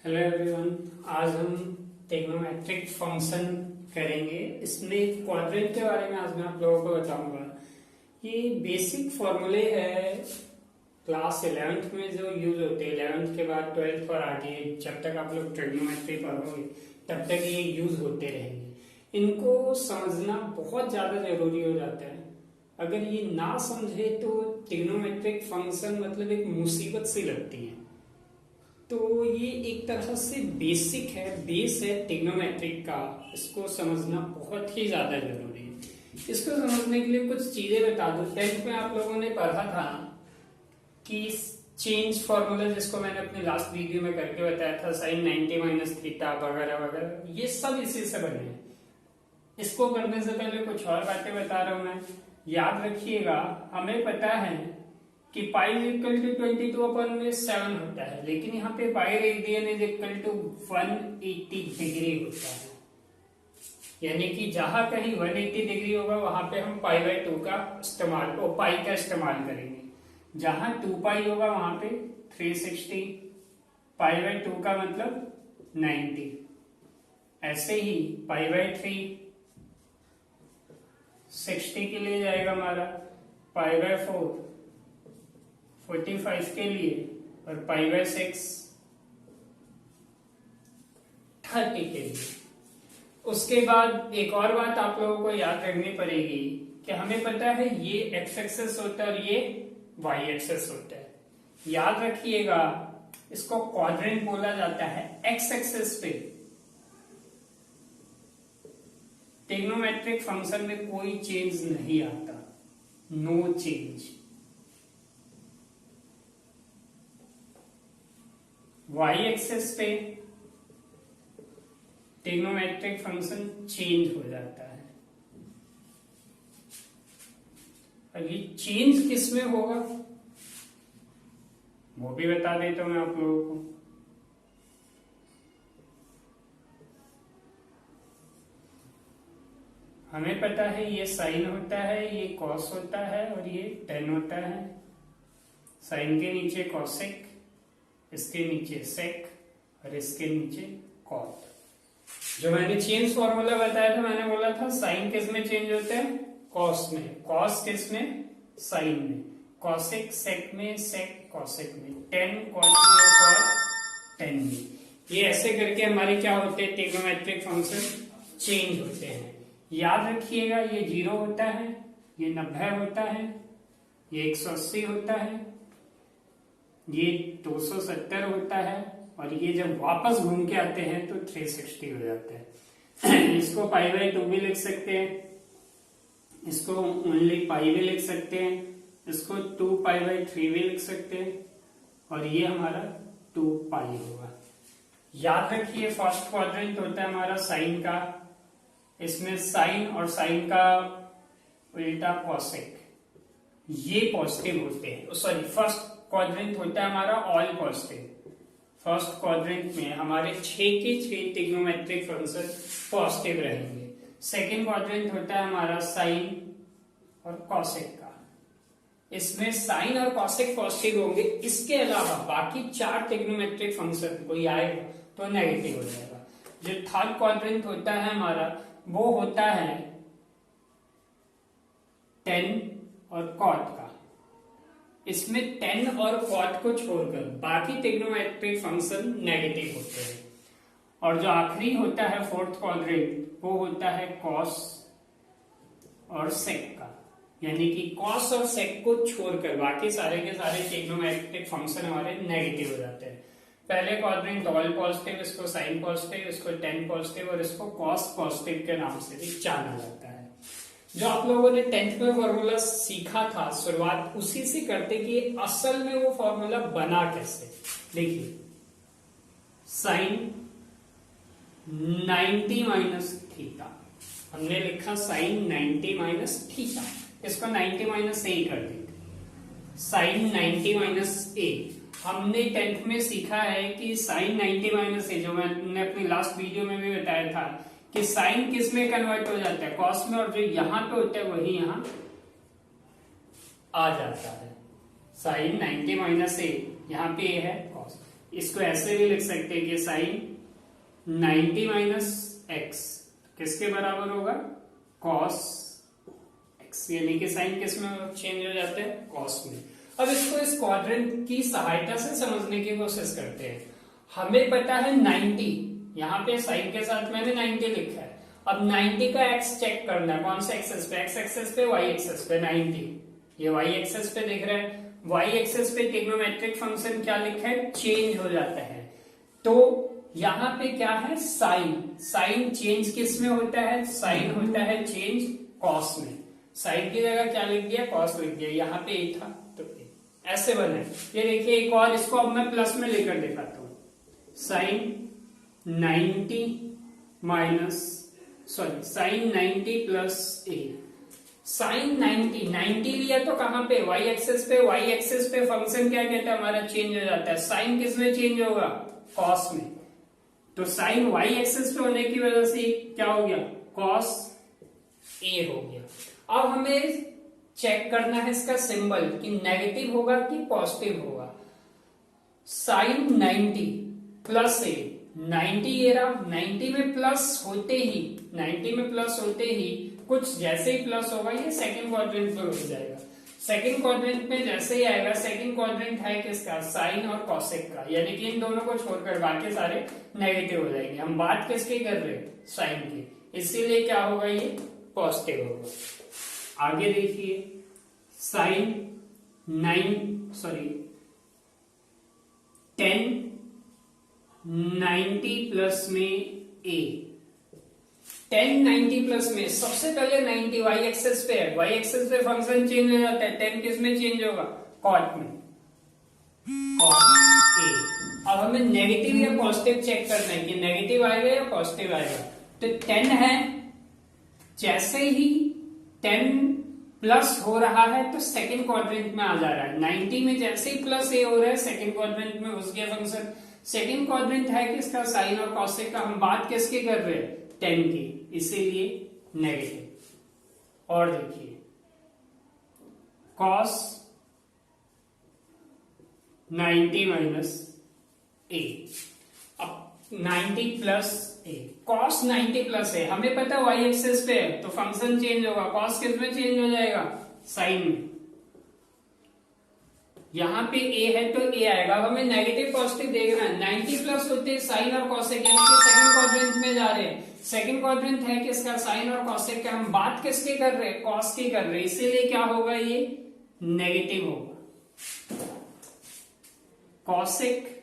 Hello everyone, आज हम trigonometric function करेंगे। इसमें क्वाड्रेंट के बारे में आज मैं आप लोगों को बताऊंगा। ये बेसिक फॉर्मूले है, क्लास 11th में जो यूज होते हैं, 11th के बाद 12th और आगे जब तक आप लोग ट्रिग्नोमेट्री पढ़ोगे तब तक ये यूज होते रहेंगे। इनको समझना बहुत ज्यादा जरूरी हो जाता है। अगर ये ना समझे तो ट्रिग्नोमेट्रिक फंक्शन मतलब एक मुसीबत सी लगती है। तो ये एक तरह से बेसिक है, बेस है ट्रिग्नोमेट्रिक का। इसको समझना बहुत ही ज्यादा जरूरी है। इसको समझने के लिए कुछ चीजें बता दूं। 10th में आप लोगों ने पढ़ा था कि चेंज फॉर्मूला, जिसको मैंने अपने लास्ट वीडियो में करके बताया था, साइन 90 माइनस थीटा वगैरह वगैरह, ये सब इसी से बने हैं। इसको करने से पहले कुछ और बातें बता रहा हूं मैं। याद रखिएगा, हमें पता है कि पाई इक्वल टू 22/7 होता है, लेकिन यहाँ पे pi radian is equal to 180 degree होता है। यानी कि जहां कहीं 180 डिग्री होगा वहां पे हम π/2 का इस्तेमाल, पाई का इस्तेमाल करेंगे। जहां 2 पाई होगा वहां पे 360, π/2 का मतलब 90। ऐसे ही π/3 60 के लिए जाएगा हमारा, π/4 45 के लिए, और π/6 30 के लिए। उसके बाद एक और बात आप लोगों को याद रखनी पड़ेगी कि हमें पता है ये एक्स एक्सेस होता है और ये वाई एक्सेस होता है। याद रखिएगा, इसको क्वाड्रेंट बोला जाता है। एक्स एक्सेस पे ट्रिग्नोमेट्रिक फंक्शन में कोई चेंज नहीं आता, नो चेंज। वाई एक्सेस पे ट्रिग्नोमेट्रिक फंक्शन चेंज हो जाता है। और ये चेंज किस में होगा वो भी बता देता हूं मैं आप लोगों को। हमें पता है ये साइन होता है, ये कॉस होता है और ये टेन होता है। साइन के नीचे कॉसेक, इसके नीचे सेक और इसके नीचे कॉट। जो मैंने चेंज फॉर्मूला बताया था, मैंने बोला था साइन किस में चेंज होते हैं, कॉस में। कॉस किस में, साइन में। कॉसेक सेक में, सेक कॉसेक में। टेन कॉट में, कॉट टेन में। ये ऐसे करके हमारे क्या होते हैं, ट्रिग्नोमेट्रिक फंक्शन चेंज होते हैं। याद रखिएगा, ये 0 होता है, ये 90 होता है, ये 180 होता है, ये 270 होता है, और ये जब वापस घूम के आते हैं तो 360 हो जाता है। इसको π/2 भी लिख सकते हैं, इसको ओनली पाई भी लिख सकते हैं, इसको 2π/3 भी लिख सकते हैं, और ये हमारा 2 पाई होगा। याद रखिए, फर्स्ट क्वाड्रेंट होता है हमारा साइन का। इसमें साइन और साइन का उल्टा कॉसेक, ये पॉजिटिव होते हैं। सॉरी, फर्स्ट क्वाड्रेंट होता है हमारा ऑल पॉजिटिव। फर्स्ट क्वाड्रेंट में हमारे 6 के 6 ट्रिग्नोमेट्रिक फंक्शन पॉजिटिव रहेंगे। सेकंड क्वाड्रेंट होता है हमारा साइन और कॉसेक का। इसमें साइन और कॉसेक पॉजिटिव होंगे। इसके अलावा बाकी 4 ट्रिग्नोमेट्रिक फंक्शन कोई आएगा तो नेगेटिव हो जाएगा। जो थर्ड क्वाड्रेंट होता है हमारा, वो होता है टेन और कॉट का। इसमें टेन और कॉट को छोड़कर बाकी ट्रिग्नोमेट्रिक फंक्शन नेगेटिव होते हैं। और जो आखिरी होता है फोर्थ क्वाड्रेंट, वो होता है कॉस और सेक का। यानी कि कॉस और सेक को छोड़कर बाकी सारे के सारे ट्रिग्नोमेट्रिक फंक्शन हमारे नेगेटिव हो जाते हैं। पहले क्वाड्रेंट ऑल पॉजिटिव, इसको साइन पॉजिटिव, इसको टेन पॉजिटिव और इसको कॉस पॉजिटिव के नाम से भी जाना जाता है। जो आप लोगों ने 10th में फॉर्मूला सीखा था, शुरुआत उसी से करते कि असल में वो फॉर्मूला बना कैसे। देखिए, साइन 90 माइनस थीटा, हमने लिखा साइन 90 माइनस थीटा, इसको 90 माइनस ए कर देंगे। साइन 90 माइनस ए हमने 10th में सीखा है कि साइन 90 माइनस ए, जो मैंने अपनी लास्ट वीडियो में भी बताया था कि साइन किस में कन्वर्ट हो जाता है, कॉस में, और जो यहां पे होता है वही यहां आ जाता है। साइन 90 माइनस ए, यहाँ पे ए है कॉस। इसको ऐसे भी लिख सकते हैं कि साइन 90 माइनस एक्स किसके बराबर होगा, कॉस एक्स, यानी कि साइन किस में चेंज हो जाते हैं, कॉस में। अब इसको इस क्वाड्रेंट की सहायता से समझने की कोशिश करते हैं। हमें पता है 90, यहाँ पे साइन के साथ मैंने 90 लिखा है। अब 90 का एक्स चेक करना है, कौन से एक्सेस पे, एक्स एक्सेस पे, वाई एक्सेस पे। 90 ये वाई एक्सेस पे दिख रहा है, वाई एक्सेस पे ट्रिग्नोमेट्रिक फंक्शन क्या लिखा है, चेंज हो जाता है। तो यहाँ पे क्या है, साइन, साइन चेंज किस में होता है, साइन होता है चेंज कॉस में। साइन की जगह क्या लिख दिया, कॉस लिख दिया, यहाँ पे ए था तो ए, ऐसे बना है। ये देखिए एक और, इसको अब मैं प्लस में लेकर दिखाता हूं। साइन 90 माइनस साइन 90 प्लस ए। साइन 90 लिया तो कहां पे, वाई एक्सेस पे, वाई एक्सेस पे फंक्शन क्या कहता है हमारा, चेंज हो जाता है। साइन किस में चेंज होगा, कॉस में। तो साइन वाई एक्सेस पे होने की वजह से क्या हो गया, कॉस ए हो गया। अब हमें चेक करना है इसका सिंबल कि नेगेटिव होगा कि पॉजिटिव होगा। साइन 90 प्लस ए, 90 ये रहा, 90 में प्लस होते ही, 90 में प्लस होते ही कुछ जैसे ही प्लस होगा ये सेकंड क्वाड्रेंट पर हो जाएगा। सेकंड क्वाड्रेंट में जैसे ही आएगा, सेकंड क्वाड्रेंट है किसका, साइन और कॉसेक का, यानी कि इन दोनों को छोड़कर बाकी सारे नेगेटिव हो जाएंगे। हम बात किसकी कर रहे हैं, साइन की, इसीलिए क्या होगा, ये पॉजिटिव होगा। आगे देखिए, साइन 10 90 प्लस में ए। 10 90 प्लस में सबसे पहले 90 वाई एक्सेस पे है, वाई एक्सेस पे फंक्शन चेंज हो जाता है। 10 किस में चेंज होगा, कॉट में, कॉट ए। अब हमें नेगेटिव या पॉजिटिव चेक करना है कि नेगेटिव आएगा या पॉजिटिव आएगा। तो 10 है, जैसे ही 10 प्लस हो रहा है तो सेकंड क्वाड्रेंट में आ जा रहा है। 90 में जैसे ही प्लस ए हो रहा है सेकंड क्वाड्रेंट में घुस गया फंक्शन। सेकंड क्वाड्रेंट है किसका, साइन और कॉसेक का। हम बात किसकी कर रहे हैं, 10 की, इसीलिए नेगेटिव। और देखिए कॉस 90 माइनस ए, अब 90 प्लस ए, कॉस 90 प्लस ए, हमें पता है वाई एक्सेस पे है तो फंक्शन चेंज होगा, कॉस किस में चेंज हो जाएगा, साइन में। यहां पे ए है तो ए आएगा। अब हमें नेगेटिव पॉजिटिव देखना है। 90 प्लस होते साइन और कॉसेक, यानी कि सेकंड क्वाड्रेंट में जा रहे हैं। सेकंड क्वाड्रेंट है किसका, साइन और कॉसेक का। हम बात किसकी कर रहे हैं, कॉस की कर रहे हैं, इसीलिए क्या होगा, ये नेगेटिव होगा। कॉसेक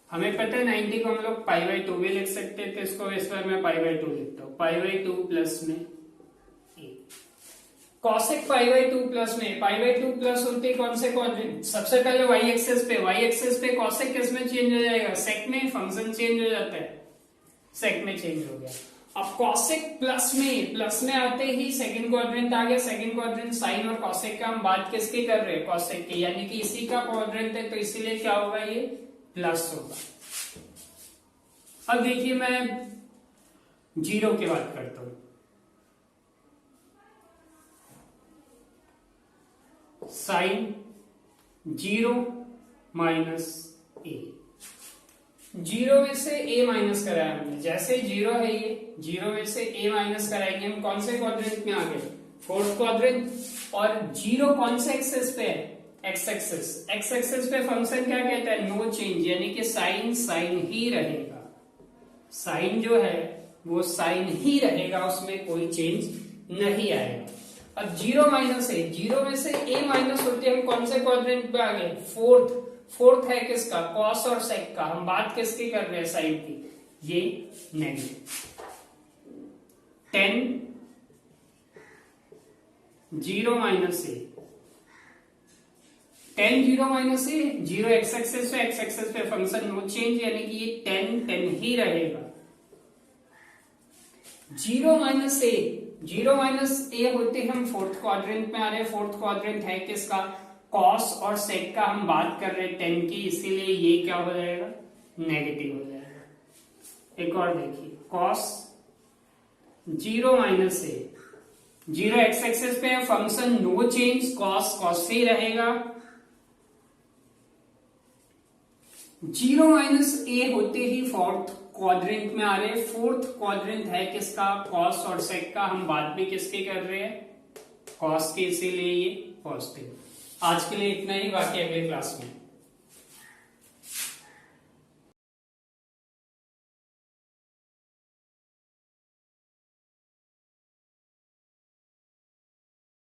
हमें पता है 90 को हम लोग π/2 भी लिख सकते थे, इसको इस बार मैं π/2 लिखता हूं, π/2 प्लस में ए। कॉसेक π/2 प्लस में, π/2 प्लस होते कौन से क्वाड्रेंट, सबसे पहले वाई एक्सेस पे, वाई एक्सेस पे कॉसेक किस में चेंज हो जाएगा, सेक में, फंक्शन चेंज हो जाता है, सेक में चेंज हो गया। अब कॉसेक प्लस में आते ही सेकंड क्वाड्रेंट आ गया। सेकंड क्वाड्रेंट साइन और कॉसेक का, हम बात किसकी कर रहे हैं, कॉसेक की, यानी कि इसी का क्वाड्रेंट है तो इसीलिए क्या होगा, ये प्लस होगा। अब देखिए मैं जीरो की बात करता हूं। साइन 0 माइनस ए, 0 में से ए माइनस कराया हमने, जैसे 0 है ये, 0 में से ए माइनस कराएंगे हम, कौन से क्वाड्रेंट में आ गए, फोर्थ क्वाड्रेंट। और 0 कौन से एक्सेस पे है, एक्स एक्सेस। एक्स एक्सेस पे फंक्शन क्या कहता है, नो चेंज, यानी कि साइन साइन ही रहेगा। साइन जो है वो साइन ही रहेगा, उसमें कोई चेंज नहीं आएगा। अब 0 माइनस है, 0 में से ए माइनस होते हम कौन से क्वाड्रेंट पे आ गए, फोर्थ है किसका, कॉस और सेक का। हम बात किसकी कर रहे हैं, साइन की, ये negative. 10 0 minus A, 10 0 minus a, 0 x axis पे, एक्स एक्सेस पे फंक्शन नो चेंज, यानी कि ये 10 ही रहेगा। 0 माइनस ए होते हम फोर्थ क्वाड्रेंट में आ रहे हैं। फोर्थ क्वाड्रेंट है किसका, कॉस और सेक का। हम बात कर रहे हैं 10 की, इसीलिए ये क्या हो जाएगा, नेगेटिव हो जाएगा। एक और देखिए, cos 0 minus a, 0 x axis पे function no change, cos cos से ही रहेगा। 0 माइनस ए होते ही फोर्थ क्वाड्रेंट में आ रहे हैं। फोर्थ क्वाड्रेंट है किसका? कॉस और सेक का। हम बात भी किसके कर रहे हैं? कॉस के, इसीलिए ये पॉजिटिव। आज के लिए इतना ही, बाकी अगले क्लास में।